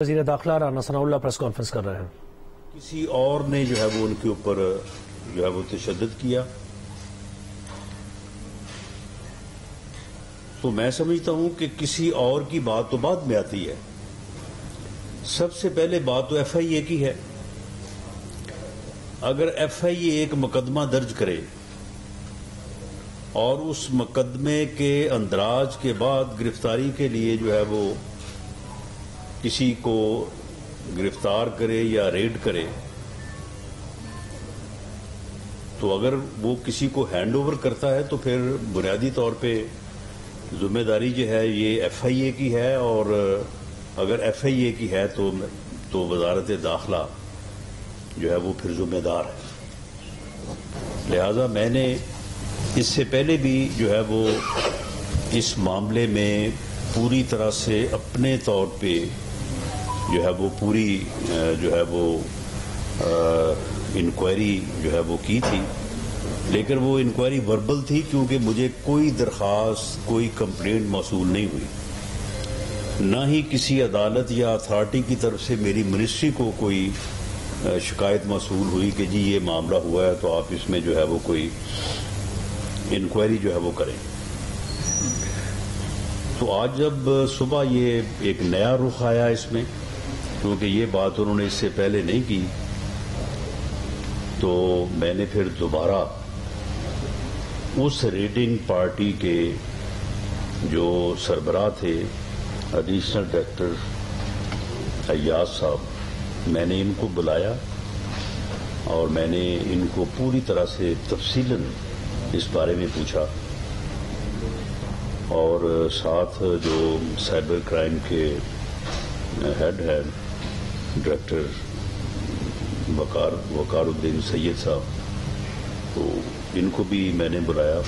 وزیر داخلہ رانا ثناء اللہ press conference کر رہے ہیں۔ کسی اور نے جو ہے وہ ان کے اوپر جو ہے وہ تشدد کیا، تو میں سمجھتا ہوں کہ کسی اور کی بات تو بعد میں آتی ہے۔ سب سے پہلے بات تو ایف آئی اے کی ہے۔ اگر ایف آئی اے ایک مقدمہ درج کرے اور اس مقدمے کے اندراج کے بعد گرفتاری کے لیے جو ہے وہ کسی کو گرفتار کرے یا ریڈ کرے، تو اگر وہ کسی کو ہینڈ اوور کرتا ہے تو پھر بنیادی طور پہ ذمہ داری جو ہے یہ ایف آئی اے کی ہے، اور اگر ایف آئی اے کی ہے تو وزارت داخلہ جو ہے وہ پھر ذمہ دار ہے۔ لہذا میں نے اس سے پہلے بھی جو ہے وہ اس معاملے میں پوری طرح سے اپنے طور پہ جو ہے وہ پوری جو ہے وہ انکوائری جو ہے وہ کی تھی، لیکن وہ انکوائری وربل تھی کیونکہ مجھے کوئی درخواست، کوئی کمپلینٹ موصول نہیں ہوئی، نہ ہی کسی عدالت یا اتھارٹی کی طرف سے میری منسٹری کو کوئی شکایت موصول ہوئی کہ جی یہ معاملہ ہوا ہے تو آپ اس میں جو ہے وہ کوئی انکوائری جو ہے وہ کریں۔ تو آج جب صبح یہ ایک نیا رخ آیا اس میں، کیونکہ یہ بات انہوں نے اس سے پہلے نہیں کی، تو میں نے پھر دوبارہ اس ریڈنگ پارٹی کے جو سربراہ تھے ایڈیشنل ڈائریکٹر ایاز صاحب، میں نے ان کو بلایا اور میں نے ان کو پوری طرح سے تفصیلاً اس بارے میں پوچھا، اور ساتھ جو سائبر کرائم کے ہیڈ ہے ڈائریکٹر وقار الدین سید صاحب، تو ان کو بھی میں نے بلایا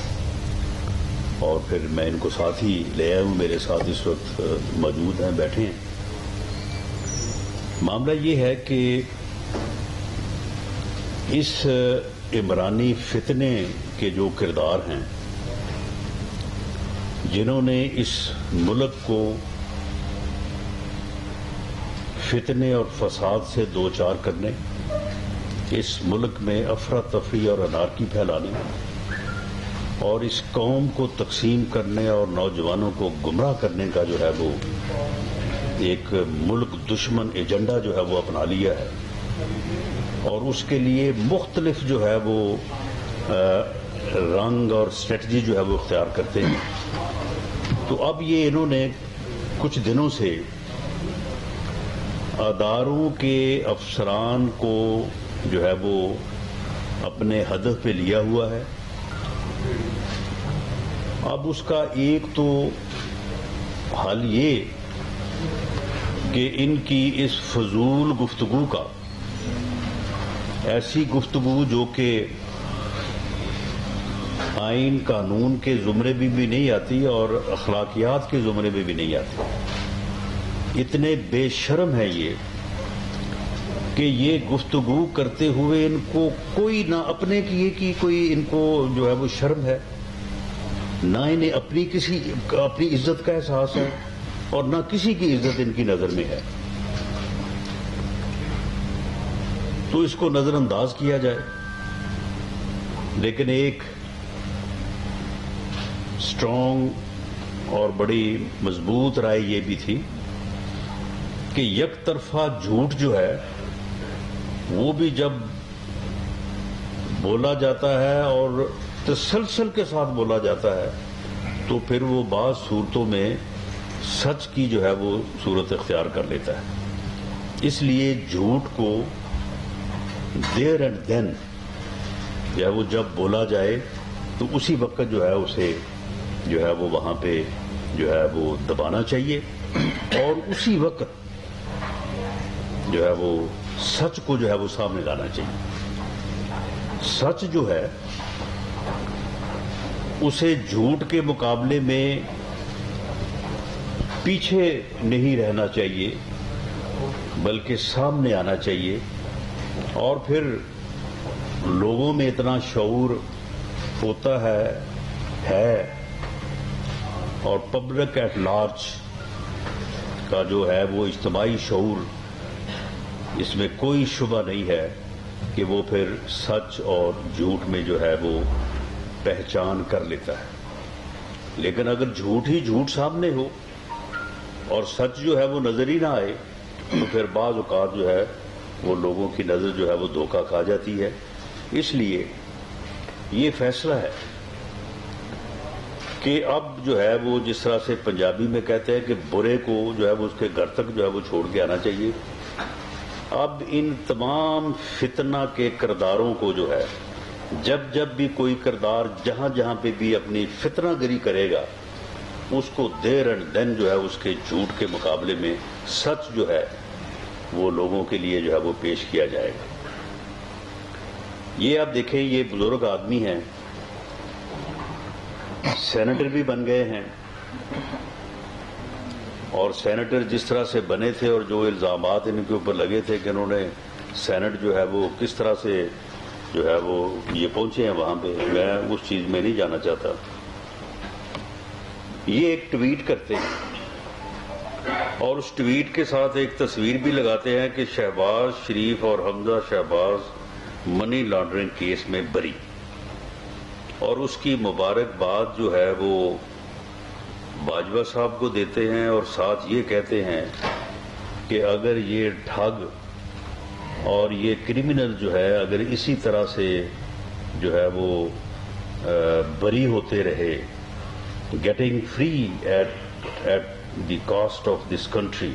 اور پھر میں ان کو ساتھ ہی لے آیا ہوں، میرے ساتھ اس وقت موجود ہیں، بیٹھے ہیں۔ معاملہ یہ ہے کہ اس عمرانی فتنے کے جو کردار ہیں، جنہوں نے اس ملک کو فتنے اور فساد سے دوچار کرنے، اس ملک میں افراتفری اور انارکی پھیلانے، اور اس قوم کو تقسیم کرنے اور نوجوانوں کو گمراہ کرنے کا جو ہے وہ ایک ملک دشمن ایجنڈا جو ہے وہ اپنا لیا ہے، اور اس کے لیے مختلف جو ہے وہ رنگ اور اسٹریٹجی جو ہے وہ اختیار کرتے ہیں۔ تو اب یہ انہوں نے کچھ دنوں سے اداروں کے افسران کو جو ہے وہ اپنے ہدف پہ لیا ہوا ہے۔ اب اس کا ایک تو حل یہ کہ ان کی اس فضول گفتگو کا، ایسی گفتگو جو کہ آئین قانون کے زمرے میں بھی نہیں آتی اور اخلاقیات کے زمرے میں بھی نہیں آتی، اتنے بے شرم ہے یہ کہ یہ گفتگو کرتے ہوئے ان کو کوئی نہ اپنے کیے کی کوئی ان کو جو ہے وہ شرم ہے، نہ انہیں اپنی عزت کا احساس ہے، اور نہ کسی کی عزت ان کی نظر میں ہے۔ تو اس کو نظر انداز کیا جائے، لیکن ایک اسٹرانگ اور بڑی مضبوط رائے یہ بھی تھی کہ یک طرفہ جھوٹ جو ہے وہ بھی جب بولا جاتا ہے اور تسلسل کے ساتھ بولا جاتا ہے تو پھر وہ بعض صورتوں میں سچ کی جو ہے وہ صورت اختیار کر لیتا ہے۔ اس لیے جھوٹ کو دیر اینڈ دین جو ہے وہ جب بولا جائے تو اسی وقت جو ہے اسے جو ہے وہ وہاں پہ جو ہے وہ دبانا چاہیے، اور اسی وقت جو ہے وہ سچ کو جو ہے وہ سامنے لانا چاہیے۔ سچ جو ہے اسے جھوٹ کے مقابلے میں پیچھے نہیں رہنا چاہیے بلکہ سامنے آنا چاہیے، اور پھر لوگوں میں اتنا شعور ہوتا ہے اور پبلک ایٹ لارج کا جو ہے وہ اجتماعی شعور، اس میں کوئی شبہ نہیں ہے کہ وہ پھر سچ اور جھوٹ میں جو ہے وہ پہچان کر لیتا ہے. لیکن اگر جھوٹ ہی جھوٹ سامنے ہو اور سچ جو ہے وہ نظر ہی نہ آئے تو پھر بعض اوقات جو ہے وہ لوگوں کی نظر جو ہے وہ دھوکہ کھا جاتی ہے. اس لیے یہ فیصلہ ہے کہ اب جو ہے وہ جس طرح سے پنجابی میں کہتے ہیں کہ برے کو جو ہے وہ اس کے گھر تک جو ہے وہ چھوڑ کے آنا چاہیے. اب ان تمام فتنہ کے کرداروں کو جو ہے جب بھی کوئی کردار جہاں جہاں پہ بھی اپنی فتنہ گری کرے گا اس کو دیر اینڈ دن جو ہے اس کے جھوٹ کے مقابلے میں سچ جو ہے وہ لوگوں کے لیے جو ہے وہ پیش کیا جائے گا. یہ آپ دیکھیں، یہ بزرگ آدمی ہیں، سینیٹر بھی بن گئے ہیں، اور سینیٹر جس طرح سے بنے تھے اور جو الزامات ان کے اوپر لگے تھے کہ انہوں نے سینٹ جو ہے وہ کس طرح سے جو ہے وہ یہ پہنچے ہیں وہاں پہ، میں اس چیز میں نہیں جانا چاہتا. یہ ایک ٹویٹ کرتے ہیں اور اس ٹویٹ کے ساتھ ایک تصویر بھی لگاتے ہیں کہ شہباز شریف اور حمزہ شہباز منی لانڈرنگ کیس میں بری، اور اس کی مبارکباد جو ہے وہ باجوہ صاحب کو دیتے ہیں اور ساتھ یہ کہتے ہیں کہ اگر یہ ٹھگ اور یہ کرمنل جو ہے اگر اسی طرح سے جو ہے وہ بری ہوتے رہے، getting free at the cost of this country,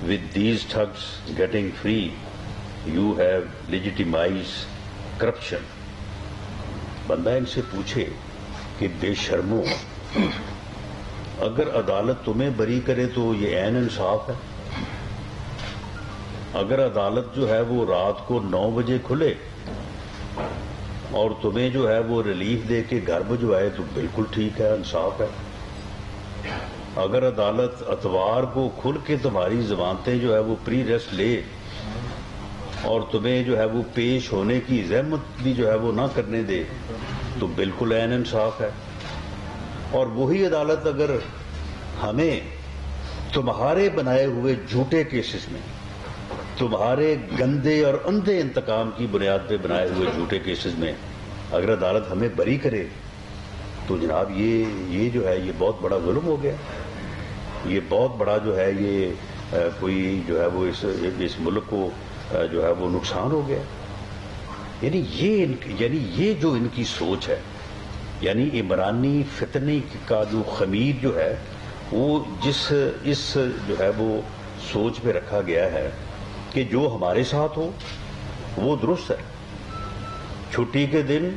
with these thugs getting free, you have legitimized corruption. بندہ ان سے پوچھے کہ بے شرمو، اگر عدالت تمہیں بری کرے تو یہ عین انصاف ہے؟ اگر عدالت جو ہے وہ رات کو 9 بجے کھلے اور تمہیں جو ہے وہ ریلیف دے کے گھر بھجوائے تو بالکل ٹھیک ہے، انصاف ہے. اگر عدالت اتوار کو کھل کے تمہاری ضمانتیں جو ہے وہ پری ریسٹ لے اور تمہیں جو ہے وہ پیش ہونے کی زحمت بھی جو ہے وہ نہ کرنے دے تو بالکل عین انصاف ہے. اور وہی عدالت اگر ہمیں تمہارے بنائے ہوئے جھوٹے کیسز میں، تمہارے گندے اور اندھے انتقام کی بنیاد پہ بنائے ہوئے جھوٹے کیسز میں اگر عدالت ہمیں بری کرے تو جناب یہ جو ہے یہ بہت بڑا ظلم ہو گیا. یہ بہت بڑا جو ہے یہ کوئی جو ہے وہ اس ملک کو جو ہے وہ نقصان ہو گیا. یعنی یہ جو ان کی سوچ ہے، یعنی عمرانی فتنی کا جو خمیر جو ہے وہ اس جو ہے وہ سوچ پہ رکھا گیا ہے کہ جو ہمارے ساتھ ہو وہ درست ہے. چھٹی کے دن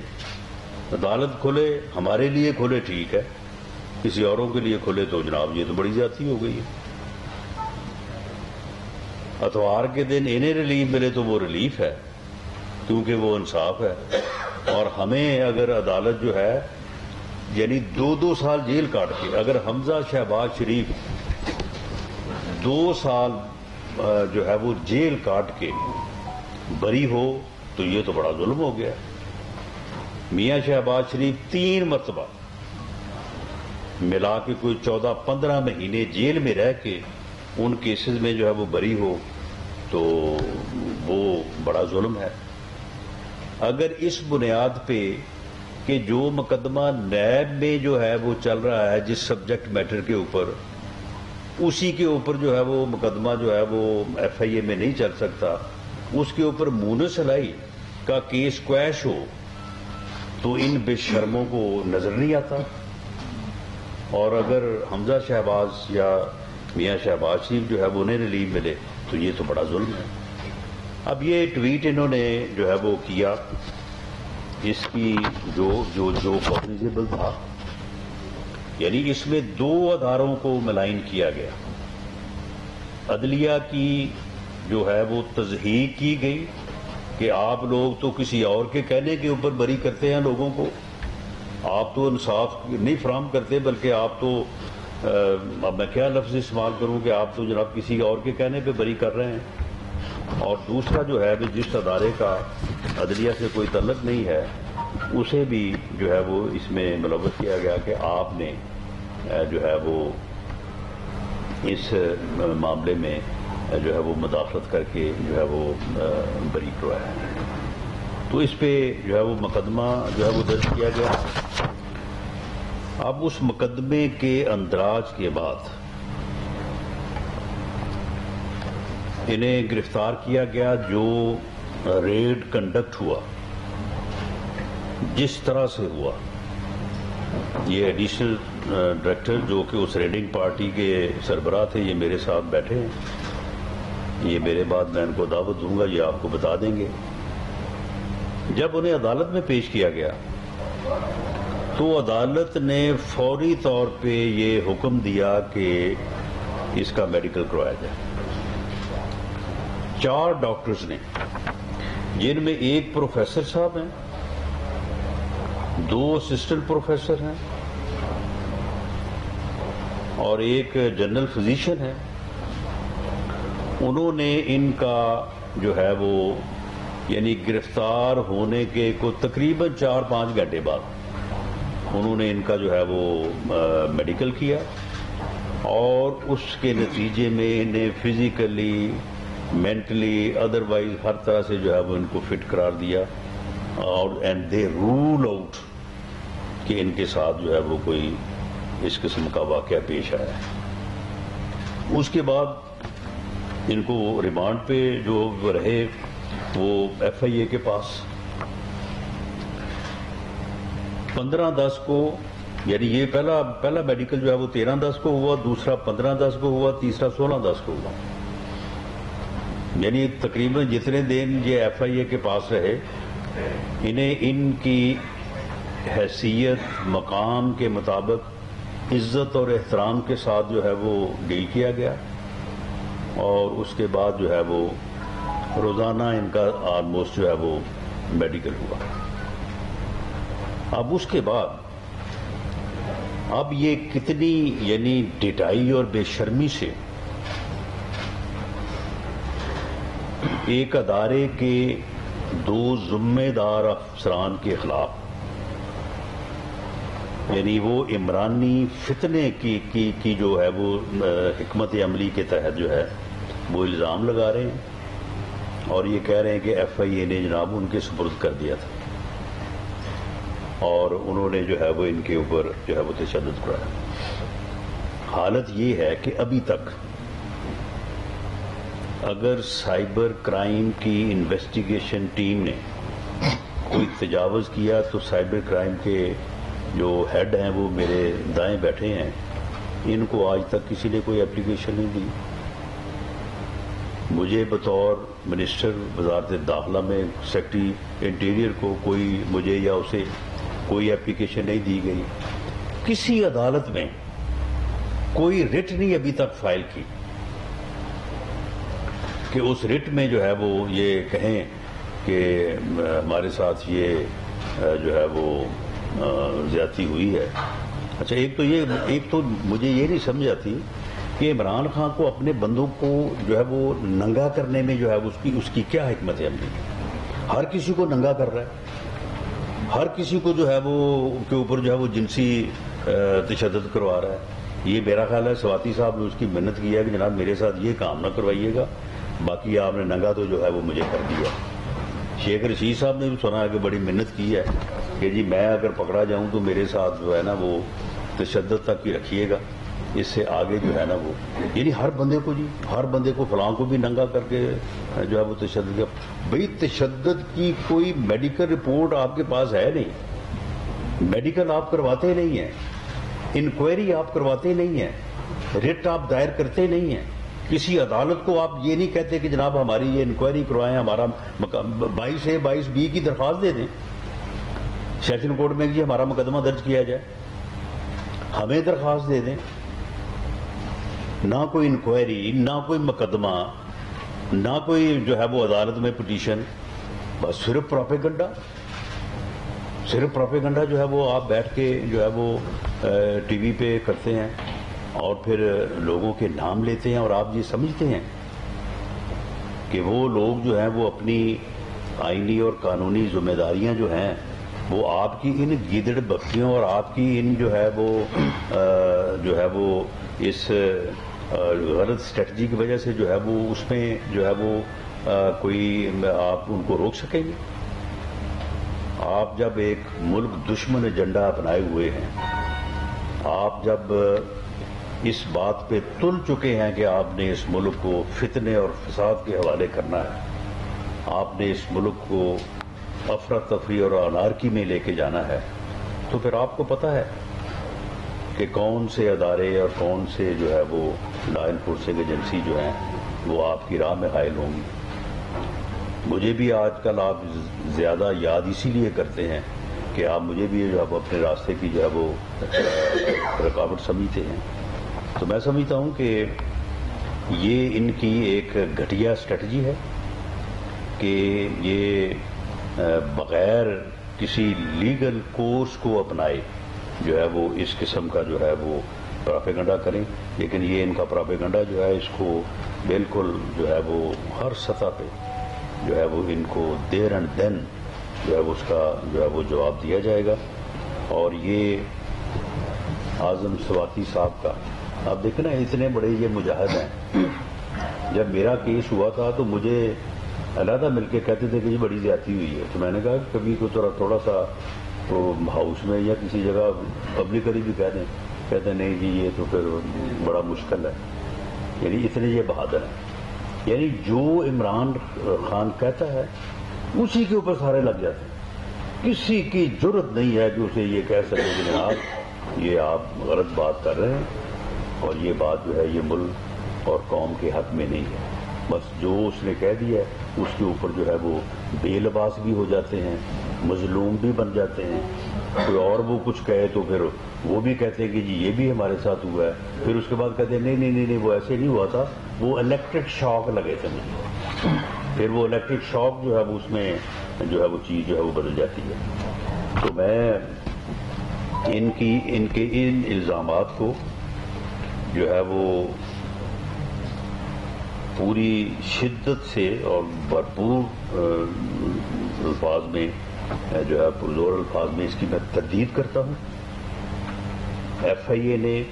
عدالت کھلے، ہمارے لیے کھلے ٹھیک ہے، کسی اوروں کے لیے کھلے تو جناب یہ تو بڑی زیادتی ہو گئی ہے. اتوار کے دن انہیں ریلیف ملے تو وہ ریلیف ہے کیونکہ وہ انصاف ہے. اور ہمیں اگر عدالت جو ہے یعنی 2 سال جیل کاٹ کے اگر حمزہ شہباز شریف 2 سال جو ہے وہ جیل کاٹ کے بری ہو تو یہ تو بڑا ظلم ہو گیا. میاں شہباز شریف 3 مرتبہ ملا کے کوئی 14-15 مہینے جیل میں رہ کے ان کیسز میں جو ہے وہ بری ہو تو وہ بڑا ظلم ہے. اگر اس بنیاد پہ کہ جو مقدمہ نیب میں جو ہے وہ چل رہا ہے جس سبجیکٹ میٹر کے اوپر، اسی کے اوپر جو ہے وہ مقدمہ جو ہے وہ ایف آئی اے میں نہیں چل سکتا، اس کے اوپر مونس علائی کا کیس کویش ہو تو ان بے شرموں کو نظر نہیں آتا. اور اگر حمزہ شہباز یا میاں شہباز شریف جو ہے وہ انہیں ریلیف ملے تو یہ تو بڑا ظلم ہے. اب یہ ٹویٹ انہوں نے جو ہے وہ کیا، اس کی جو کوگنیزیبل تھا، یعنی اس میں 2 اداروں کو ملائن کیا گیا. عدلیہ کی جو ہے وہ تضحیق کی گئی کہ آپ لوگ تو کسی اور کے کہنے کے اوپر بری کرتے ہیں لوگوں کو، آپ تو انصاف نہیں فراہم کرتے بلکہ آپ تو اب میں کیا لفظ استعمال کروں کہ آپ تو جناب کسی اور کے کہنے پہ بری کر رہے ہیں. اور دوسرا جو ہے جس ادارے کا عدلیہ سے کوئی تعلق نہیں ہے اسے بھی جو ہے وہ اس میں ملوث کیا گیا کہ آپ نے جو ہے وہ اس معاملے میں جو ہے وہ مداخلت کر کے جو ہے وہ بری کروایا ہے. تو اس پہ جو ہے وہ مقدمہ جو ہے وہ درج کیا گیا. اب اس مقدمے کے اندراج کے بعد انہیں گرفتار کیا گیا. جو ریڈ کنڈکٹ ہوا جس طرح سے ہوا، یہ ایڈیشنل ڈائریکٹر جو کہ اس ریڈنگ پارٹی کے سربراہ تھے، یہ میرے ساتھ بیٹھے ہیں. یہ میرے بعد میں ان کو دعوت دوں گا، یہ آپ کو بتا دیں گے. جب انہیں عدالت میں پیش کیا گیا تو عدالت نے فوری طور پہ یہ حکم دیا کہ اس کا میڈیکل کروایا جائے. 4 ڈاکٹرز نے، جن میں ایک پروفیسر صاحب ہیں، 2 اسسٹنٹ پروفیسر ہیں اور ایک جنرل فزیشین ہے، انہوں نے ان کا جو ہے وہ یعنی گرفتار ہونے کے کو تقریباً 4-5 گھنٹے بعد انہوں نے ان کا جو ہے وہ میڈیکل کیا اور اس کے نتیجے میں انہیں فزیکلی، مینٹلی، ادروائز ہر طرح سے جو ہے وہ ان کو فٹ قرار دیا. اور اینڈ دے رول آؤٹ کہ ان کے ساتھ جو ہے وہ کوئی اس قسم کا واقعہ پیش آیا ہے. اس کے بعد ان کو ریمانڈ پہ جو رہے وہ ایف آئی اے کے پاس. 15/10 کو، یعنی یہ پہلا میڈیکل جو ہے وہ 13/10 کو ہوا، دوسرا 15/10 کو ہوا، تیسرا 16/10 کو ہوا. یعنی تقریباً جتنے دن یہ ایف آئی اے کے پاس رہے، انہیں ان کی حیثیت، مقام کے مطابق عزت اور احترام کے ساتھ جو ہے وہ ڈیل کیا گیا. اور اس کے بعد جو ہے وہ روزانہ ان کا آلموسٹ جو ہے وہ میڈیکل ہوا. اب اس کے بعد اب یہ کتنی یعنی ڈٹائی اور بے شرمی سے ایک ادارے کے 2 ذمہ دار افسران کے خلاف، یعنی وہ عمرانی فتنے کی جو ہے وہ حکمت عملی کے تحت جو ہے وہ الزام لگا رہے ہیں اور یہ کہہ رہے ہیں کہ ایف آئی اے نے جناب ان کے سپرد کر دیا تھا اور انہوں نے جو ہے وہ ان کے اوپر جو ہے وہ تشدد کرایا. حالت یہ ہے کہ ابھی تک اگر سائبر کرائم کی انویسٹیگیشن ٹیم نے کوئی تجاوز کیا تو سائبر کرائم کے جو ہیڈ ہیں وہ میرے دائیں بیٹھے ہیں، ان کو آج تک کسی نے کوئی اپلیکیشن نہیں دی. مجھے بطور منسٹر وزارت داخلہ میں سیکرٹری انٹیریئر کو مجھے یا اسے کوئی اپلیکیشن نہیں دی گئی. کسی عدالت میں کوئی رٹ نہیں ابھی تک فائل کی کہ اس رٹ میں جو ہے وہ یہ کہیں کہ ہمارے ساتھ یہ جو ہے وہ زیادتی ہوئی ہے. اچھا، ایک تو مجھے یہ نہیں سمجھ آتی کہ عمران خان کو اپنے بندوں کو جو ہے وہ ننگا کرنے میں جو ہے اس کی کیا حکمت عملی. ہر کسی کو ننگا کر رہا ہے، ہر کسی کو جو ہے وہ کے اوپر جو ہے وہ جنسی تشدد کروا رہا ہے. یہ میرا خیال ہے سواتی صاحب نے اس کی محنت کی ہے کہ جناب میرے ساتھ یہ کام نہ کروائیے گا، باقی آپ نے ننگا تو جو ہے وہ مجھے کر دیا. شیخ رشید صاحب نے بھی سنا ہے کہ بڑی محنت کی ہے کہ جی میں اگر پکڑا جاؤں تو میرے ساتھ جو ہے نا وہ تشدد تک ہی رکھیے گا، اس سے آگے جو ہے نا وہ یعنی ہر بندے کو فلاں کو بھی ننگا کر کے جو ہے وہ تشدد کیا. بھئی تشدد کی کوئی میڈیکل رپورٹ آپ کے پاس ہے نہیں، میڈیکل آپ کرواتے نہیں ہیں، انکوائری آپ کرواتے نہیں ہیں، رٹ آپ دائر کرتے نہیں ہیں. کسی عدالت کو آپ یہ نہیں کہتے کہ جناب ہماری یہ انکوائری کروائیں، ہمارا 22A/22B کی درخواست دے دیں سیشن کورٹ میں کہ ہمارا مقدمہ درج کیا جائے، ہمیں درخواست دے دیں. نہ کوئی انکوائری، نہ کوئی مقدمہ، نہ کوئی جو ہے وہ عدالت میں پٹیشن، بس صرف پروپیگنڈا جو ہے وہ آپ بیٹھ کے جو ہے وہ ٹی وی پہ کرتے ہیں اور پھر لوگوں کے نام لیتے ہیں. اور آپ یہ سمجھتے ہیں کہ وہ لوگ جو ہیں وہ اپنی آئینی اور قانونی ذمہ داریاں جو ہیں وہ آپ کی ان گیدڑ بختیوں اور آپ کی ان جو ہے وہ اس غلط اسٹریٹجی کی وجہ سے جو ہے وہ اس میں جو ہے وہ کوئی آپ ان کو روک سکیں گے؟ آپ جب ایک ملک دشمن ایجنڈا اپنائے ہوئے ہیں، آپ جب اس بات پہ تل چکے ہیں کہ آپ نے اس ملک کو فتنے اور فساد کے حوالے کرنا ہے، آپ نے اس ملک کو افراتفری اور انارکی میں لے کے جانا ہے، تو پھر آپ کو پتا ہے کہ کون سے ادارے اور کون سے جو ہے وہ لا انفورسنگ ایجنسی جو ہیں وہ آپ کی راہ میں حائل ہوں گی۔ مجھے بھی آج کل آپ زیادہ یاد اسی لیے کرتے ہیں کہ آپ مجھے بھی جو ہے اپنے راستے کی جو ہے وہ رکاوٹ سمجھتے ہیں۔ تو میں سمجھتا ہوں کہ یہ ان کی ایک گھٹیا اسٹریٹجی ہے کہ یہ بغیر کسی لیگل کورس کو اپنائے جو ہے وہ اس قسم کا جو ہے وہ پراپیگنڈا کریں، لیکن یہ ان کا پراپیگنڈا جو ہے اس کو بالکل جو ہے وہ ہر سطح پہ جو ہے وہ ان کو دیر اینڈ دین جو ہے وہ اس کا جو ہے وہ جواب دیا جائے گا۔ اور یہ اعظم سواتی صاحب کا آپ دیکھیں نا، اتنے بڑے یہ مجاہد ہیں، جب میرا کیس ہوا تھا تو مجھے علیحدہ مل کے کہتے تھے کہ یہ بڑی زیادتی ہوئی ہے، تو میں نے کہا کہ کبھی کو تھوڑا سا تو ہاؤس میں یا کسی جگہ پبلکلی بھی کہہ دیں، کہتے ہیں نہیں جی یہ تو پھر بڑا مشکل ہے، یعنی اتنے یہ بہادر ہیں، یعنی جو عمران خان کہتا ہے اسی کے اوپر سارے لگ جاتے ہیں، کسی کی جرت نہیں ہے کہ اسے یہ کہہ سکے کہ جناب یہ آپ غلط بات کر رہے ہیں اور یہ بات جو ہے یہ ملک اور قوم کے حق میں نہیں ہے۔ بس جو اس نے کہہ دیا ہے اس کے اوپر جو ہے وہ بے لباس بھی ہو جاتے ہیں، مظلوم بھی بن جاتے ہیں، کوئی اور وہ کچھ کہے تو پھر وہ بھی کہتے ہیں کہ جی یہ بھی ہمارے ساتھ ہوا ہے، پھر اس کے بعد کہتے ہیں نہیں وہ ایسے نہیں ہوا تھا، وہ الیکٹرک شاک لگے تھے مجھے، پھر وہ الیکٹرک شاک جو ہے وہ اس میں جو ہے وہ چیز جو ہے وہ بدل جاتی ہے۔ تو میں ان کے ان الزامات کو جو ہے وہ پوری شدت سے اور بھرپور الفاظ میں جو ہے پرزور الفاظ میں اس کی میں تردید کرتا ہوں۔ ایف آئی اے نے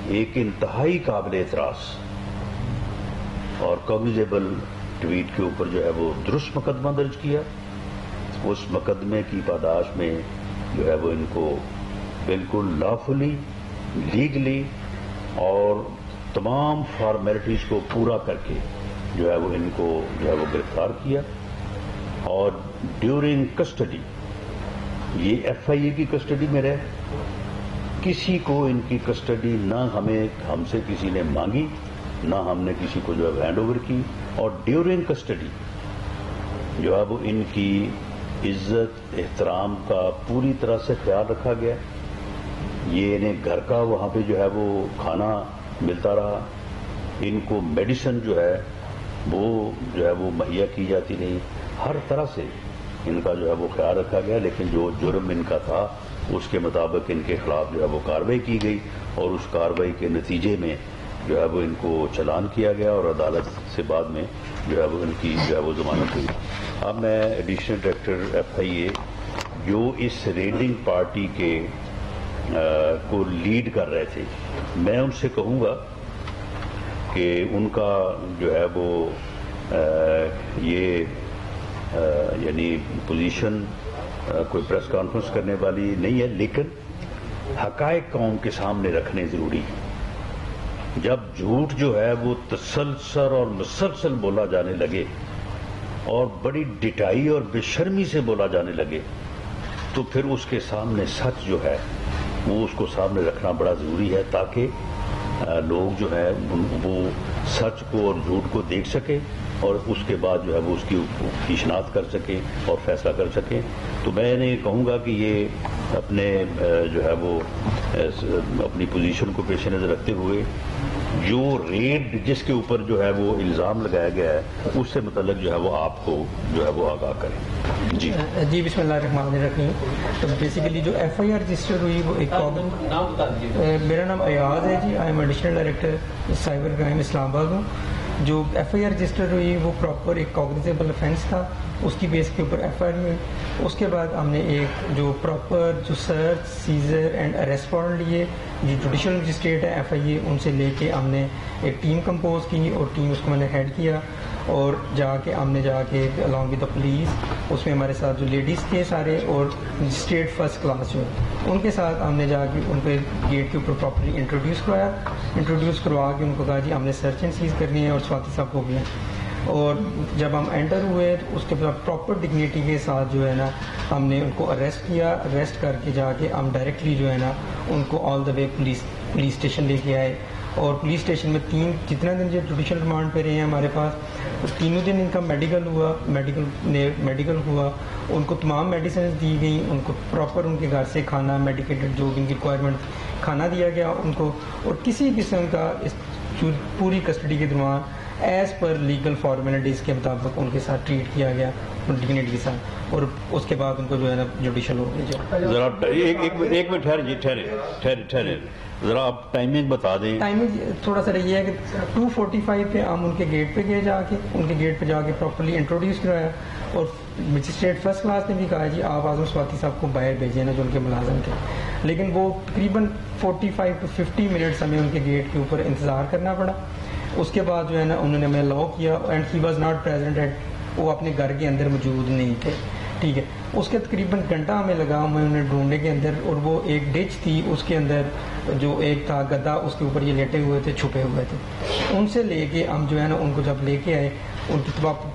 ایک انتہائی قابل اعتراض اور کوگنیزیبل ٹویٹ کے اوپر جو ہے وہ درست مقدمہ درج کیا، اس مقدمے کی پاداش میں جو ہے وہ ان کو بالکل لافلی، لیگلی اور تمام فارمیلٹیز کو پورا کر کے جو ہے وہ ان کو جو ہے وہ گرفتار کیا، اور ڈیورنگ کسٹڈی، یہ ایف آئی اے کی کسٹڈی میں رہے، کسی کو ان کی کسٹڈی نہ ہم سے کسی نے مانگی، نہ ہم نے کسی کو جو ہے ہینڈ اوور کی، اور ڈیورنگ کسٹڈی جو ہے وہ ان کی عزت احترام کا پوری طرح سے خیال رکھا گیا۔ یہ انہیں گھر کا وہاں پہ جو ہے وہ کھانا ملتا رہا، ان کو میڈیسن جو ہے وہ جو ہے وہ مہیا کی جاتی رہی، ہر طرح سے ان کا جو ہے وہ خیال رکھا گیا، لیکن جو جرم ان کا تھا اس کے مطابق ان کے خلاف جو ہے وہ کارروائی کی گئی، اور اس کارروائی کے نتیجے میں جو ہے وہ ان کو چلان کیا گیا، اور عدالت سے بعد میں جو ہے وہ ان کی جو ہے وہ ضمانت ہوئی۔ اب میں ایڈیشنل ڈائریکٹر ایف آئی اے جو اس ریڈنگ پارٹی کے کو لیڈ کر رہے تھے، میں ان سے کہوں گا کہ ان کا جو ہے وہ یہ یعنی پوزیشن کوئی پریس کانفرنس کرنے والی نہیں ہے، لیکن حقائق قوم کے سامنے رکھنے ضروری ہے۔ جب جھوٹ جو ہے وہ تسلسل اور مسلسل بولا جانے لگے اور بڑی ڈٹائی اور بے شرمی سے بولا جانے لگے، تو پھر اس کے سامنے سچ جو ہے وہ اس کو سامنے رکھنا بڑا ضروری ہے، تاکہ لوگ جو ہے وہ سچ کو اور جھوٹ کو دیکھ سکیں اور اس کے بعد جو ہے وہ اس کی شناخت کر سکیں اور فیصلہ کر سکیں۔ تو میں انہیں کہوں گا کہ یہ اپنے جو ہے وہ اپنی پوزیشن کو پیش نظر رکھتے ہوئے جو ریڈ جس کے اوپر جو ہے وہ الزام لگایا گیا ہے اس سے متعلق جو ہے وہ آپ کو جو ہے وہ آگاہ کریں۔ جی بسم اللہ الرحمن الرحیم۔ تو بیسیکلی جو ایف آئی آر رجسٹر ہوئی وہ ایک میرا نام ایاز ہے ji, I am additional director cyber crime Islamabad ہوں۔ جو ایف آئی آر رجسٹر ہوئی وہ پراپر ایک کاگنیزیبل افینس تھا، اس کی بیس کے اوپر ایف آئی آر ہوئی. اس کے بعد ہم نے ایک جو پراپر جو search seizure and arrest warrant لیے، جو جوڈیشل مجسٹریٹ ہے ایف آئی اے ان سے لے کے ہم نے ایک ٹیم کمپوز کی، اور ٹیم اس کو میں نے ہیڈ کیا، اور ہم نے جا کے along with the پولیس اس میں ہمارے ساتھ جو لیڈیز تھے سارے اور مجسٹریٹ فرسٹ کلاس جو ان کے ساتھ ہم نے جا کے ان پہ گیٹ کے اوپر پراپرلی انٹروڈیوس کروا کے ان کو کہا جی ہم نے سرچ اینڈ سیز کرنی ہے، اور سواتی صاحب ہو گیا. اور جب ہم انٹر ہوئے تو اس کے بعد پراپر ڈگنیٹی کے ساتھ جو ہے نا ہم نے ان کو اریسٹ کیا. اریسٹ کر کے جا کے ہم ڈائریکٹلی جو ہے نا ان کو آل دا وے پولیس اسٹیشن لے کے آئے. اور پولیس اسٹیشن میں جتنا دن جوڈیشل ریمانڈ پہ رہے ہیں ہمارے پاس، تینوں دن ان کا میڈیکل ہوا، ان کو تمام میڈیسنز دی گئیں، ان کو پراپر ان کے گھر سے کھانا میڈیکیٹڈ جو ان کی ریکوائرمنٹ کھانا دیا گیا ان کو، اور کسی قسم کا اس پوری کسٹڈی کے دوران ایز پر لیگل فارمیلٹیز کے مطابق ان کے ساتھ ٹریٹ کیا گیا ڈگنیٹی کے ساتھ. اور اس کے بعد ان کو جو ہے نا جوڈیشل ہو گیا. ذرا ایک منٹ ٹھہرے ذرا آپ ٹائمنگ بتا دیں. ٹائمنگ تھوڑا سا یہ ہے کہ 2:45 پہ ہم ان کے گیٹ پہ گئے، ان کے گیٹ پہ جا کے پراپرلی انٹروڈیوس کرایا، اور مجسٹریٹ فرسٹ کلاس نے بھی کہا جی آپ اعظم سواتی صاحب کو باہر بھیجیں نا جو ان کے ملازم تھے. لیکن وہ تقریباً 45 to 50 منٹس ہمیں ان کے گیٹ کے اوپر انتظار کرنا پڑا. اس کے بعد جو ہے نا انہوں نے ہمیں الاؤ کیا، and he was not present, وہ اپنے گھر کے اندر موجود نہیں تھے. ٹھیک ہے، اس کے تقریباً گھنٹہ ہمیں لگا ہمیں انہیں ڈھونڈنے کے اندر، اور وہ ایک ڈچ تھی اس کے اندر جو ایک تھا گدا، اس کے اوپر یہ لیٹے ہوئے تھے، چھپے ہوئے تھے. ان سے لے کے ہم جو ہے نا ان کو جب لے کے آئے، ان کی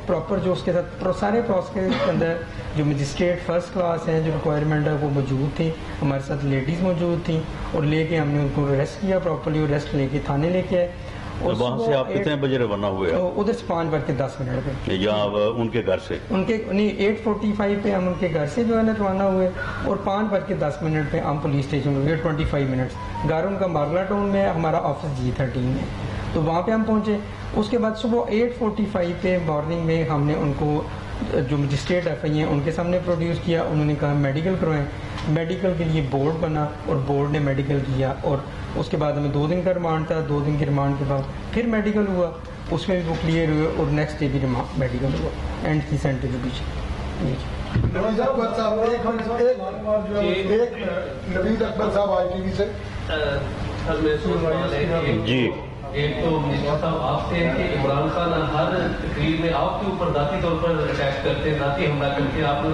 پراپر جو اس کے ساتھ سارے پروسیس کے اندر جو مجسٹریٹ فرسٹ کلاس ہیں جو ریکوائرمنٹ ہے وہ موجود تھی، ہمارے ساتھ لیڈیز موجود تھیں، اور لے کے ہم نے ان کو اریسٹ کیا پراپرلی، اور اریسٹ لے کے تھانے لے کے آئے. وہاں سے آپ کتنے بجے روانہ ہوئے؟ ادھر سے 5:10 پہ، یا ان کے گھر سے؟ ان کے نہیں 8:45 پہ ہم ان کے گھر سے جو ہے نا روانہ ہوئے، اور 5:10 پہ ہم پولیس اسٹیشن میں 25 منٹس. گھر ان کا مارلا ٹاؤن میں، ہمارا آفس G13 میں، تو وہاں پہ ہم پہنچے. اس کے بعد صبح 8:45 پہ مارننگ میں ہم نے ان کو جو مجسٹریٹ ایف آئی ہیں ان کے سامنے پروڈیوس کیا. انہوں نے کہا میڈیکل کروائیں. میڈیکل کے لیے بورڈ بنا، اور بورڈ نے میڈیکل کیا، اور اس کے بعد ہمیں 2 دن کا ریمانڈ تھا. 2 دن کے ریمانڈ کے بعد پھر میڈیکل ہوا، اس میں بھی وہ کلیئر ہوئے، اور نیکسٹ ڈے بھی میڈیکل ہوا، and he sent to judicial. Naveed Akbar Sahib I T V سے. جی ایک تو صاحب آپ سے ہے کہ عمران خان ہر تقریر میں آپ کے اوپر ذاتی طور پر اٹیک کرتے ہیں، ذاتی حملہ کرتے ہیں. آپ نے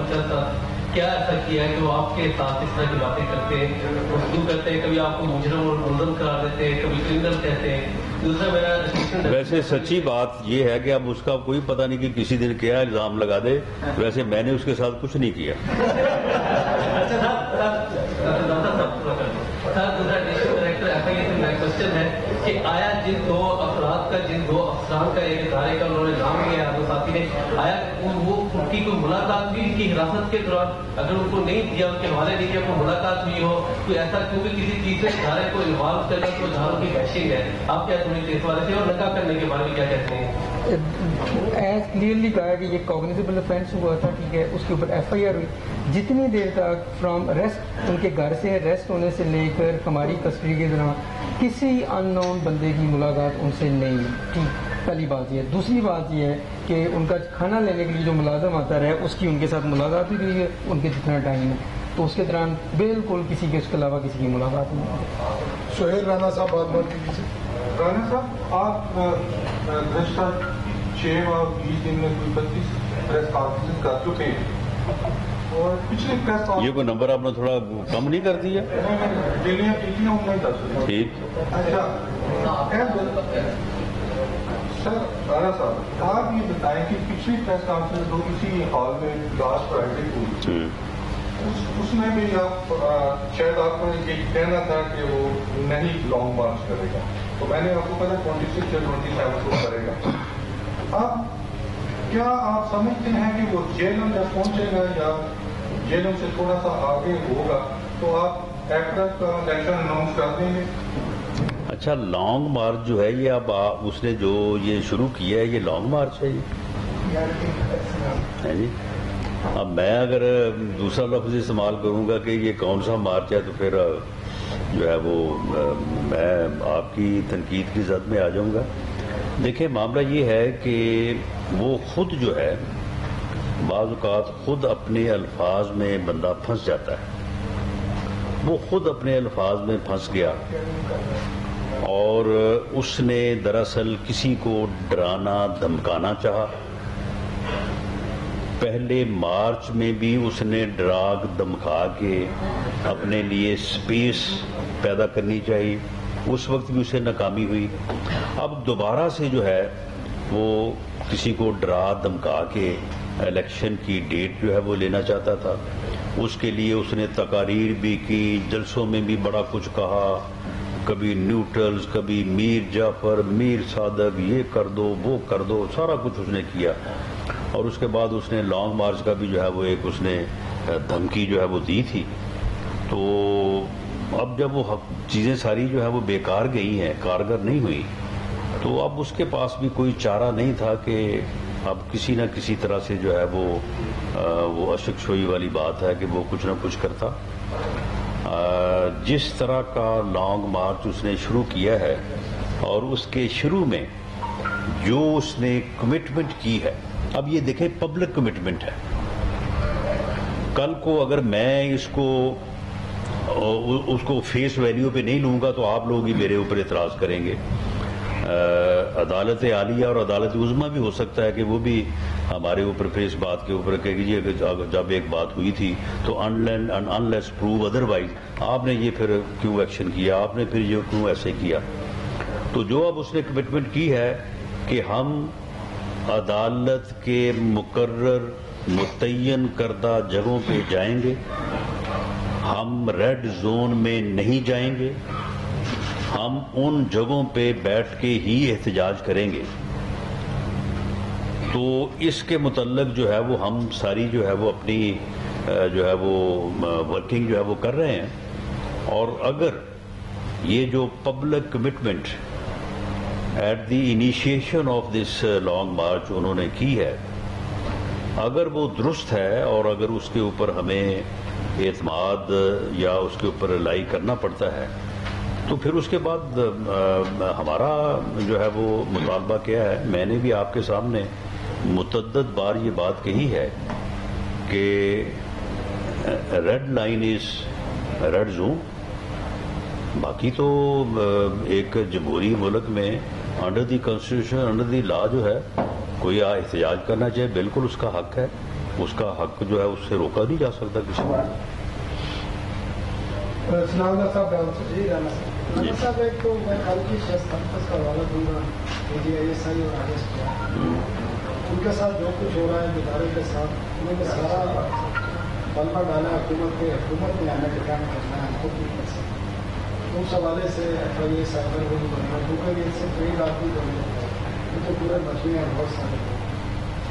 کیا ایسا کیا ہے کہ وہ آپ کے ساتھ اس طرح کی باتیں کرتے ہیں، گفتگو کرتے ہیں، کبھی آپ کو مجرم اور ملزم قرار دیتے ہیں، کبھی کرمنل کہتے ہیں. دوسرا میرا ویسے سچی بات یہ ہے کہ اب اس کا کوئی پتہ نہیں کہ کسی دن کیا الزام لگا دے. ویسے میں نے اس کے ساتھ کچھ نہیں کیا. کوشچن ہے کہ آیا جن 2 افراد کا، جن 2 افسران کا ایک ادارے کا انہوں نے نام لیا ہے ساتھی نے، آیا وہ ان کی کوئی ملاقات بھی ان کی حراست کے دوران اگر ان کو نہیں دیا، ان کے حوالے نہیں کیا، کوئی ملاقات ہوئی ہو، کوئی ایسا کیونکہ کسی چیز سے ادارے کو انوالو کرنا تو اداروں کی بیشنگ ہے، آپ کیا سمجھتے ہیں اس بارے سے، اور نکاح کرنے کے بارے میں کیا کہتے ہیں؟ ایز کلیئرلی کہا کہ یہ کوگنیزیبل افینس ہوا تھا. ٹھیک ہے، اس کے اوپر ایف آئی آر ہوئی. جتنی دیر تک فرام اریسٹ، ان کے گھر سے اریسٹ ہونے سے لے کر ہماری کسٹڈی کے دوران کسی ان نون بندے کی ملاقات ان سے نہیں. ٹھیک، پہلی بات یہ ہے. دوسری بات یہ ہے کہ ان کا کھانا لینے کے لیے جو ملازم آتا رہا اس کی ان کے ساتھ ملاقات بھی ہوئی ہے ان کے جتنا ٹائم ہے، تو اس کے دوران بالکل کسی کے اس کے علاوہ کسی کی ملاقات نہیں. سہیل رانا صاحب بات کیجیے. رانا صاحب، آپ گزشتہ 6 اور 20 دن میں کوئی 25 پریس کانفرنس کر چکے ہیں، اور پچھلی پریس یہ کوئی نمبر آپ نے تھوڑا کم نہیں کر دیا؟ ٹھیک. اچھا سر، رانا صاحب آپ یہ بتائیں کہ پچھلی پریس کانفرنس جو اسی ہال میں لاسٹ فرائیڈے ہوئی، اس میں بھی آپ شاید آپ کو یہ کہنا تھا کہ وہ نہیں لانگ مارچ کرے گا، تو میں نے آپ کو پتا 26 یا 27 کو کرے گا. اب کیا آپ سمجھتے ہیں کہ وہ جیلم جب پہنچے گا یا جیلم سے تھوڑا سا آگے ہوگا تو آپ ایکٹر کا الیکشن اناؤنس کر دیں گے؟ اچھا، لانگ مارچ جو ہے یہ اب اس نے جو یہ شروع کیا ہے یہ لانگ مارچ ہے جی. اب میں اگر دوسرا لفظ استعمال کروں گا کہ یہ کون سا مارچ ہے تو پھر جو ہے وہ میں آپ کی تنقید کی زد میں آ جاؤں گا. دیکھیں معاملہ یہ ہے کہ وہ خود جو ہے بعض اوقات خود اپنے الفاظ میں بندہ پھنس جاتا ہے. وہ خود اپنے الفاظ میں پھنس گیا اور اس نے دراصل کسی کو ڈرانا دھمکانا چاہا. پہلے مارچ میں بھی اس نے ڈرا دھمکا کے اپنے لیے سپیس پیدا کرنی چاہیے، اس وقت بھی اسے ناکامی ہوئی. اب دوبارہ سے جو ہے وہ کسی کو ڈرا دھمکا کے الیکشن کی ڈیٹ جو ہے وہ لینا چاہتا تھا. اس کے لیے اس نے تقاریر بھی کی، جلسوں میں بھی بڑا کچھ کہا، کبھی نیوٹرلز، کبھی میر جعفر، میر صادق، یہ کر دو وہ کر دو، سارا کچھ اس نے کیا. اور اس کے بعد اس نے لانگ مارچ کا بھی جو ہے وہ ایک اس نے دھمکی جو ہے وہ دی تھی. تو اب جب وہ چیزیں ساری جو ہے وہ بیکار گئی ہیں، کارگر نہیں ہوئی، تو اب اس کے پاس بھی کوئی چارہ نہیں تھا کہ اب کسی نہ کسی طرح سے جو ہے وہ اشک شوئی والی بات ہے کہ وہ کچھ نہ کچھ کرتا. جس طرح کا لانگ مارچ اس نے شروع کیا ہے اور اس کے شروع میں جو اس نے کمٹمنٹ کی ہے، اب یہ دیکھیں پبلک کمٹمنٹ ہے. کل کو اگر میں اس کو فیس ویلیو پہ نہیں لوں گا تو آپ لوگ ہی میرے اوپر اعتراض کریں گے. عدالت عالیہ اور عدالت عظمیٰ بھی ہو سکتا ہے کہ وہ بھی ہمارے اوپر پھر اس بات کے اوپر کہے گی جب ایک بات ہوئی تھی تو انلیس پروو ادروائز آپ نے یہ پھر کیوں ایکشن کیا، آپ نے پھر یہ کیوں ایسے کیا. تو جو اب اس نے کمٹمنٹ کی ہے کہ ہم عدالت کے مقرر متعین کردہ جگہوں پہ جائیں گے، ہم ریڈ زون میں نہیں جائیں گے، ہم ان جگہوں پہ بیٹھ کے ہی احتجاج کریں گے. تو اس کے متعلق جو ہے وہ ہم ساری جو ہے وہ اپنی جو ہے وہ ورکنگ جو ہے وہ کر رہے ہیں. اور اگر یہ جو public commitment at the initiation of this long march انہوں نے کی ہے، اگر وہ درست ہے اور اگر اس کے اوپر ہمیں اعتماد یا اس کے اوپر ریلائی کرنا پڑتا ہے، تو پھر اس کے بعد ہمارا جو ہے وہ مطالبہ کیا ہے. میں نے بھی آپ کے سامنے متعدد بار یہ بات کہی ہے کہ red line is red zone. باقی تو ایک جمہوری ملک میں under the constitution under the law جو ہے کوئی احتجاج کرنا چاہے، بالکل اس کا حق ہے. اس کا حق جو ہے اس سے روکا نہیں جا سکتا کسی کو. رانا صاحب ایک تو میں کل کی پریس کانفرنس کا حوالہ دوں گا، ASI اور RSP ان کے ساتھ جو کچھ ہو رہا ہے ادارے کے ساتھ، انہوں نے سارا بلبہ ڈالا حکومت کے، حکومت نے ہمیں ڈیفینڈ کرنا ہے، خود نہیں کر سکتے. اس حوالے سے FIA سائبر کو بھی بننا، کیونکہ یہ سے ٹرینڈ آدمی بن جاتا ہے، یہ تو پورے مجموعے ہیں بہت سارے.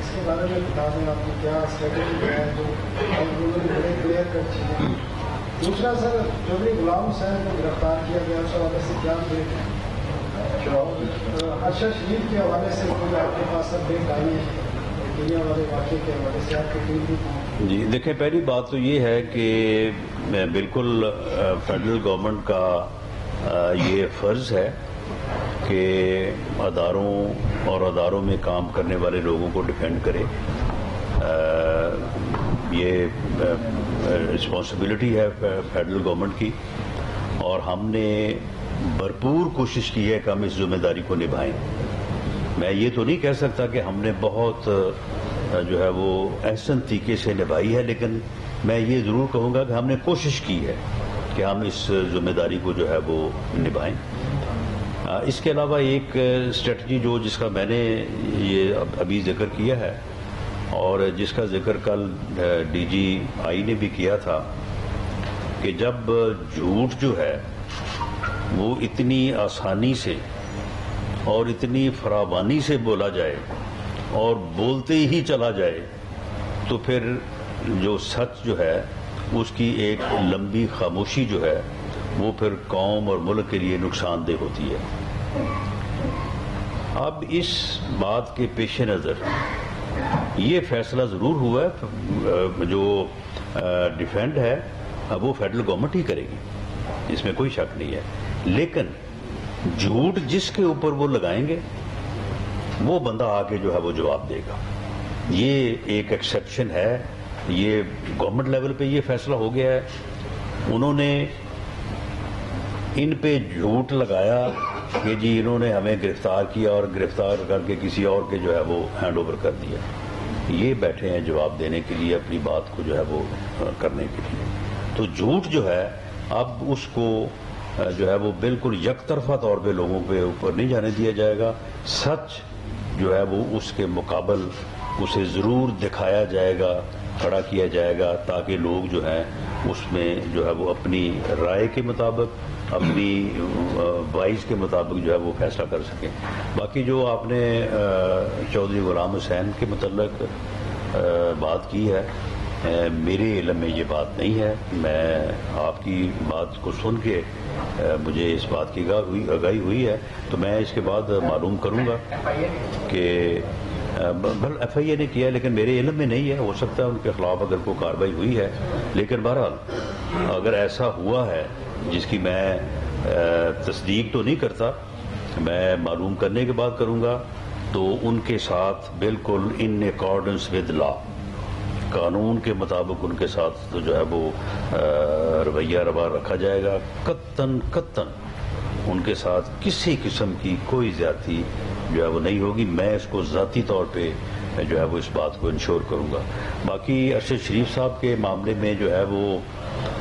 اس کے بارے میں بتا دیں آپ نے کیا اسٹریٹجی ہے جو انہوں نے بڑے کلیئر کر چیزیں. دوسرا سر چودھری غلام حسین کو گرفتار کیا گیا، اس حوالے سے کیا ارشد شریف کے حوالے سے کوئی آپ کے پاس اپڈیٹ آئی ہے دنیا والے واقعے کے حوالے سے آپ کی ٹیم بھی؟ جی دیکھیں، پہلی بات تو یہ ہے کہ بالکل فیڈرل گورنمنٹ کا یہ فرض ہے کہ اداروں اور اداروں میں کام کرنے والے لوگوں کو ڈیفینڈ کرے. یہ رسپانسبلٹی ہے فیڈرل گورنمنٹ کی، اور ہم نے بھرپور کوشش کی ہے کہ ہم اس ذمہ داری کو نبھائیں. میں یہ تو نہیں کہہ سکتا کہ ہم نے بہت جو ہے وہ احسن طریقے سے نبھائی ہے، لیکن میں یہ ضرور کہوں گا کہ ہم نے کوشش کی ہے کہ ہم اس ذمہ داری کو جو ہے وہ نبھائیں. اس کے علاوہ ایک اسٹریٹجی جس کا میں نے یہ ابھی ذکر کیا ہے اور جس کا ذکر کل DGI نے بھی کیا تھا، کہ جب جھوٹ جو ہے وہ اتنی آسانی سے اور اتنی فراوانی سے بولا جائے اور بولتے ہی چلا جائے، تو پھر جو سچ جو ہے اس کی ایک لمبی خاموشی جو ہے وہ پھر قوم اور ملک کے لیے نقصان دہ ہوتی ہے. اب اس بات کے پیش نظر یہ فیصلہ ضرور ہوا ہے، جو ڈیفینڈ ہے وہ فیڈرل گورنمنٹ ہی کرے گی، اس میں کوئی شک نہیں ہے. لیکن جھوٹ جس کے اوپر وہ لگائیں گے وہ بندہ آ کے جو ہے وہ جواب دے گا. یہ ایک ایکسیپشن ہے. یہ گورنمنٹ لیول پہ یہ فیصلہ ہو گیا ہے. انہوں نے ان پہ جھوٹ لگایا کہ جی انہوں نے ہمیں گرفتار کیا اور گرفتار کر کے کسی اور کے جو ہے وہ ہینڈ اوور کر دیا. یہ بیٹھے ہیں جواب دینے کے لیے, اپنی بات کو جو ہے وہ کرنے کے لیے. تو جھوٹ جو ہے اب اس کو جو ہے وہ بالکل یک طرفہ طور پہ لوگوں پہ اوپر نہیں جانے دیا جائے گا. سچ جو ہے وہ اس کے مقابل اسے ضرور دکھایا جائے گا, کھڑا کیا جائے گا, تاکہ لوگ جو ہیں اس میں جو ہے وہ اپنی رائے کے مطابق, اپنی وائز کے مطابق جو ہے وہ فیصلہ کر سکیں. باقی جو آپ نے چودھری غلام حسین کے متعلق بات کی ہے, میرے علم میں یہ بات نہیں ہے. میں آپ کی بات کو سن کے مجھے اس بات کی آگاہی ہوئی ہے, تو میں اس کے بعد معلوم کروں گا کہ ایف آئی اے نے کیا ہے, لیکن میرے علم میں نہیں ہے. ہو سکتا ہے ان کے خلاف اگر کوئی کارروائی ہوئی ہے, لیکن بہرحال اگر ایسا ہوا ہے جس کی میں تصدیق تو نہیں کرتا, میں معلوم کرنے کے بعد کروں گا, تو ان کے ساتھ بالکل ان اکارڈنس ود لا, قانون کے مطابق ان کے ساتھ تو جو ہے وہ رویہ روا رکھا جائے گا. قطعاً ان کے ساتھ کسی قسم کی کوئی زیادتی جو ہے وہ نہیں ہوگی. میں اس کو ذاتی طور پہ جو ہے وہ اس بات کو انشور کروں گا. باقی ارشد شریف صاحب کے معاملے میں جو ہے وہ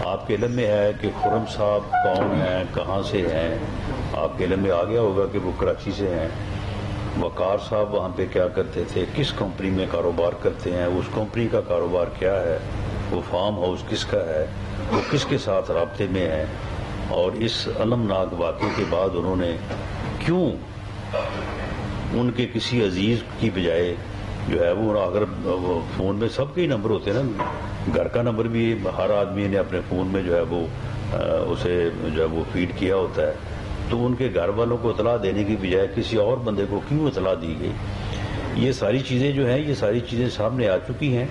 آپ کے علم میں ہے کہ خرم صاحب کون ہیں, کہاں سے ہیں, آپ کے علم میں آ گیا ہوگا کہ وہ کراچی سے ہیں. وقار صاحب وہاں پہ کیا کرتے تھے, کس کمپنی میں کاروبار کرتے ہیں, اس کمپنی کا کاروبار کیا ہے, وہ فارم ہاؤس کس کا ہے, وہ کس کے ساتھ رابطے میں ہیں, اور اس المناک واقعے کے بعد انہوں نے کیوں ان کے کسی عزیز کی بجائے جو ہے وہ, اگر فون میں سب کے ہی نمبر ہوتے ہیں نا, گھر کا نمبر بھی ہر آدمی نے اپنے فون میں جو ہے وہ اسے جو ہے وہ فیڈ کیا ہوتا ہے, تو ان کے گھر والوں کو اطلاع دینے کی بجائے کسی اور بندے کو کیوں اطلاع دی گئی. یہ ساری چیزیں جو ہیں, یہ ساری چیزیں سامنے آ چکی ہیں,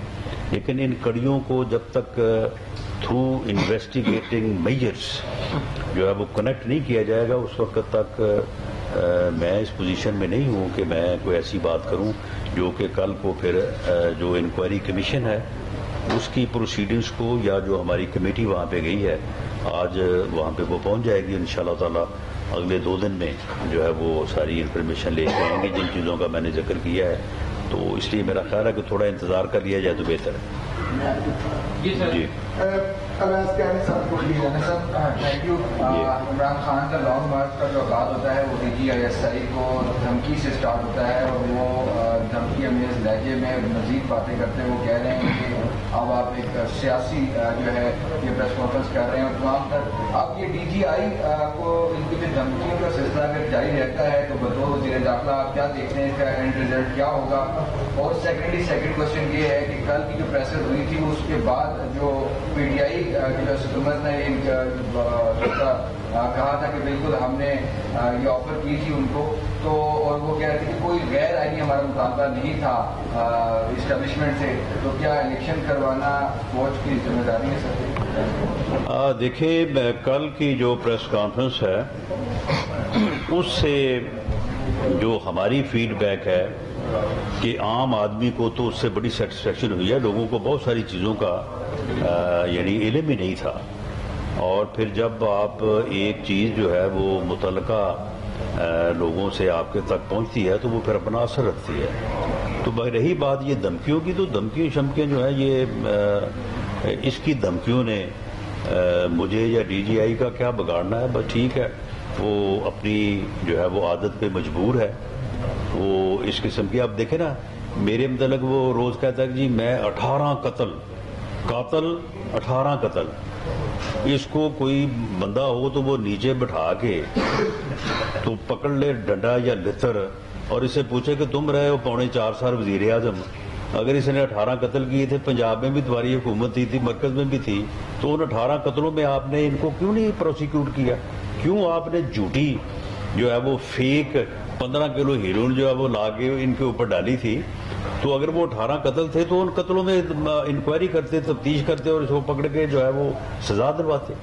لیکن ان کڑیوں کو جب تک تھرو انویسٹیگیٹنگ میجرز جو ہے وہ کنیکٹ نہیں کیا جائے گا, اس وقت تک میں اس پوزیشن میں نہیں ہوں کہ میں کوئی ایسی بات کروں جو کہ کل کو پھر جو انکوائری کمیشن ہے اس کی پروسیڈنگز کو, یا جو ہماری کمیٹی وہاں پہ گئی ہے آج وہاں پہ وہ پہنچ جائے گی انشاءاللہ تعالی. اگلے 2 دن میں جو ہے وہ ساری انفارمیشن لے کے آئیں گے جن چیزوں کا میں نے ذکر کیا ہے. تو اس لیے میرا خیال ہے کہ تھوڑا انتظار کر لیا جائے تو بہتر ہے. جی عمران خان کا لانگ مارچ کا جو آغاز ہوتا ہے وہ DGISI کو دھمکی سے اسٹارٹ ہوتا ہے, اور وہ دھمکی امیز لہجے میں مزید باتیں کرتے ہیں. وہ کہہ رہے ہیں کہ اب آپ ایک سیاسی جو ہے یہ پریس کانفرنس کر رہے ہیں, اور تمام تر اب یہ DGI کو ان کی دھمکیوں کا سلسلہ اگر جاری رہتا ہے تو بطور وزیر داخلہ آپ کیا دیکھتے ہیں, اس کا اینڈ رزلٹ کیا ہوگا. اور سیکنڈ کوشچن یہ ہے کہ کل کی جو پریسز ہوئی تھی اس کے بعد جو PTI کی جو حکومت نے ان کا کہا تھا کہ بالکل ہم نے یہ آفر کی تھی ان کو, تو اور وہ کہہ رہے تھے کہ کوئی غیر آئینی ہمارا مطالبہ نہیں تھا اسٹیبلشمنٹ سے, تو کیا الیکشن کروانا فوج کی ذمہ داری ہے سر؟ دیکھیے کل کی جو پریس کانفرنس ہے اس سے جو ہماری فیڈ بیک ہے کہ عام آدمی کو تو اس سے بڑی سیٹسفیکشن ہوئی ہے. لوگوں کو بہت ساری چیزوں کا یعنی علم ہی نہیں تھا, اور پھر جب آپ ایک چیز جو ہے وہ متعلقہ لوگوں سے آپ کے تک پہنچتی ہے تو وہ پھر اپنا اثر رکھتی ہے. تو رہی بات یہ دھمکیوں کی, تو دھمکیاں شمکیاں جو ہے یہ اس کی دھمکیوں نے مجھے یا DGI کا کیا بگاڑنا ہے. بس ٹھیک ہے, وہ اپنی جو ہے وہ عادت پہ مجبور ہے. وہ اس قسم کی, آپ دیکھیں نا میرے متعلق وہ روز کہتا ہے کہ جی میں 18 قتل, اس کو کوئی بندہ ہو تو وہ نیچے بٹھا کے تو پکڑ لے ڈنڈا یا لتر اور اسے پوچھے کہ تم رہے ہو 4.25 سال وزیر اعظم, اگر اس نے 18 قتل کیے تھے, پنجاب میں بھی تمہاری حکومت تھی, مرکز میں بھی تھی, تو ان 18 قتلوں میں آپ نے ان کو کیوں نہیں پروسیکیوٹ کیا؟ کیوں آپ نے جھوٹی جو ہے وہ فیک 15 کلو ہیروئن جو ہے وہ لا کے ان کے اوپر ڈالی تھی؟ تو اگر وہ 18 قتل تھے تو ان قتلوں میں انکوائری کرتے, تفتیش کرتے اور اس کو پکڑ کے جو ہے وہ سزا دلواتے.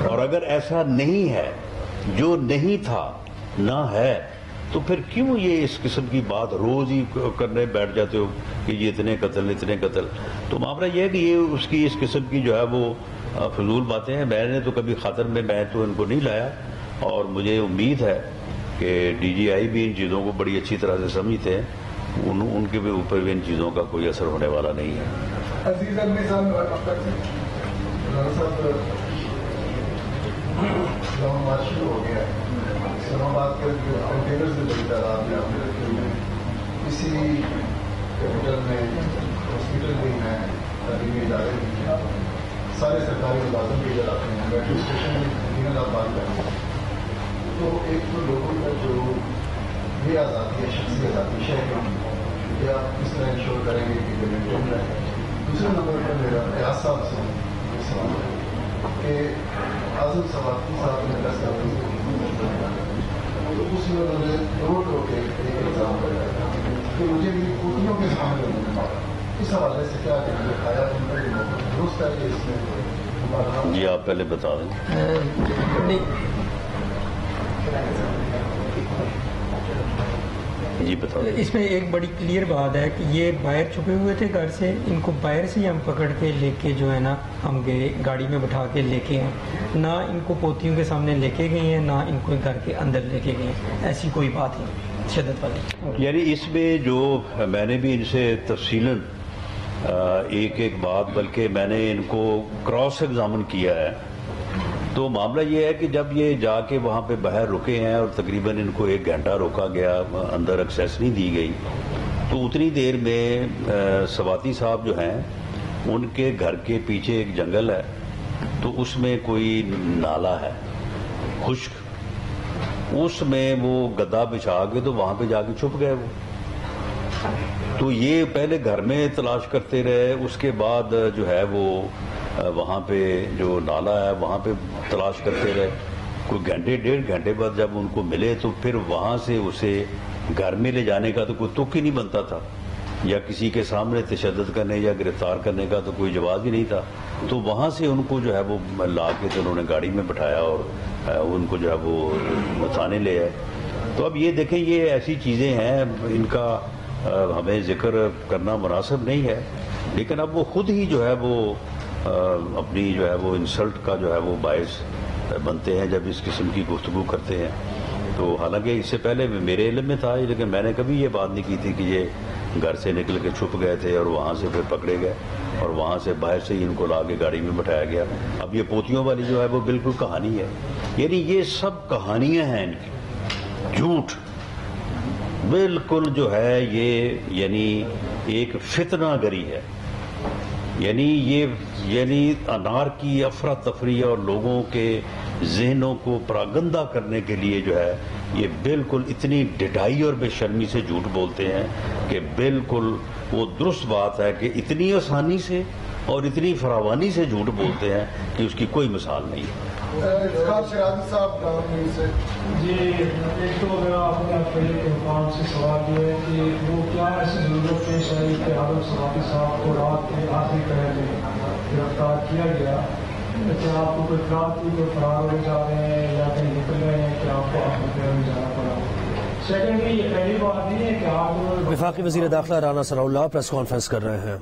اور اگر ایسا نہیں ہے, جو نہیں تھا نہ ہے, تو پھر کیوں یہ اس قسم کی بات روز ہی کرنے بیٹھ جاتے ہو کہ یہ اتنے قتل. تو معاملہ یہ ہے کہ یہ اس کی اس قسم کی جو ہے وہ فضول باتیں ہیں. میں نے تو کبھی خاطر میں تو ان کو نہیں لایا، اور مجھے امید ہے کہ ڈی جی آئی بھی ان چیزوں کو بڑی اچھی طرح سے سمجھتے ہیں، ان کے بھی اوپر بھی ان چیزوں کا کوئی اثر ہونے والا نہیں ہے. عزیز احمد صاحب اسلام آباد شروع ہو گیا ہے. اسلام آباد کے جو کنٹینر سے بڑی تعداد میں ہم نے رکھی ہوئی ہے. اسی کیپٹل میں ہاسپٹل بھی ہیں، تعلیمی ادارے بھی ہیں، سارے سرکاری ملازم بھی ادھر آتے ہیں. میٹرو اسٹیشن میں 3000 بات کرتے ہیں. تو ایک تو لوگوں کا جو یہ آزادی ہے، شخصی آزادی شہر کی، آپ کس طرح انشور کریں گے کہ یہ مینٹین رہے. دوسرے نمبر پر میرا ریاض صاحب سے یہ سوال ہے کہ اعظم سواتی صاحب نے 10 تو اس میں انہوں نے رو کے ایک ایگزام کرایا کہ مجھے میری پوتیوں کے سامنے انہوں نے مارا. اس حوالے سے کیا کہیں گے؟ آیا ان کا یہ درست ہے کہ اس میں جی آپ پہلے بتا دیں. جی بتا دیں. اس میں ایک بڑی کلیئر بات ہے کہ یہ باہر چھپے ہوئے تھے گھر سے، ان کو باہر سے ہی ہم پکڑ کے لے کے جو ہے نا ہم گئے، گاڑی میں بٹھا کے لے کے ہیں. نہ ان کو پوتیوں کے سامنے لے کے گئے ہیں، نہ ان کو گھر کے اندر لے کے گئے ہیں. ایسی کوئی بات نہیں شدت والی. یعنی اس میں جو میں نے بھی ان سے تفصیلاً ایک بات، بلکہ میں نے ان کو کراس ایگزامن کیا ہے. تو معاملہ یہ ہے کہ جب یہ جا کے وہاں پہ باہر رکے ہیں اور تقریباً ان کو 1 گھنٹہ روکا گیا، اندر ایکسیس نہیں دی گئی، تو اتنی دیر میں سواتی صاحب جو ہیں ان کے گھر کے پیچھے ایک جنگل ہے، تو اس میں کوئی نالا ہے خشک، اس میں وہ گدا بچھا کے تو وہاں پہ جا کے چھپ گئے. وہ تو یہ پہلے گھر میں تلاش کرتے رہے، اس کے بعد جو ہے وہ وہاں پہ جو نالا ہے وہاں پہ تلاش کرتے رہے. کوئی گھنٹے 1.5 گھنٹے بعد جب ان کو ملے تو پھر وہاں سے اسے گھر میں لے جانے کا تو کوئی تک ہی نہیں بنتا تھا، یا کسی کے سامنے تشدد کرنے یا گرفتار کرنے کا تو کوئی جواز ہی نہیں تھا. تو وہاں سے ان کو جو ہے وہ لا کے تو انہوں نے گاڑی میں بٹھایا اور ان کو جو ہے وہ تھانے لے آئے. تو اب یہ دیکھیں، یہ ایسی چیزیں ہیں ان کا ہمیں ذکر کرنا مناسب نہیں ہے، لیکن اب وہ خود ہی جو ہے وہ اپنی جو ہے وہ انسلٹ کا جو ہے وہ باعث بنتے ہیں جب اس قسم کی گفتگو کرتے ہیں. تو حالانکہ اس سے پہلے میرے علم میں تھا، لیکن میں نے کبھی یہ بات نہیں کی تھی کہ یہ گھر سے نکل کے چھپ گئے تھے اور وہاں سے پھر پکڑے گئے اور وہاں سے باہر سے ہی ان کو لا کے گاڑی میں بٹھایا گیا. اب یہ پوتیوں والی جو ہے وہ بالکل کہانی ہے. یعنی یہ سب کہانیاں ہیں ان کی، جھوٹ بالکل جو ہے یہ یعنی ایک فتنہ گری ہے. یعنی انار کی افراتفری اور لوگوں کے ذہنوں کو پراگندہ کرنے کے لیے جو ہے یہ بالکل اتنی ڈٹائی اور بے شرمی سے جھوٹ بولتے ہیں کہ بالکل وہ درست بات ہے کہ اتنی آسانی سے اور اتنی فراوانی سے جھوٹ بولتے ہیں کہ اس کی کوئی مثال نہیں ہے. جی ایک تو میرا اپنے حکام سے سوال یہ ہے کہ وہ کیا ایسی ضرورت پیش آئی کہ عالم صحافی صاحب کو رات کے آخری پہر میں گرفتار کیا گیا؟ کیا آپ کو کوئی اطلاع کی کوئی فرار ہو جا رہے ہیں یا کہیں نکل رہے ہیں کہ آپ کو آخری پہر میں جانا پڑا؟ سیکنڈلی یہ پہلی بات نہیں ہے کہ آپ وفاقی وزیر داخلہ رانا ثناء اللہ پریس کانفرنس کر رہے ہیں.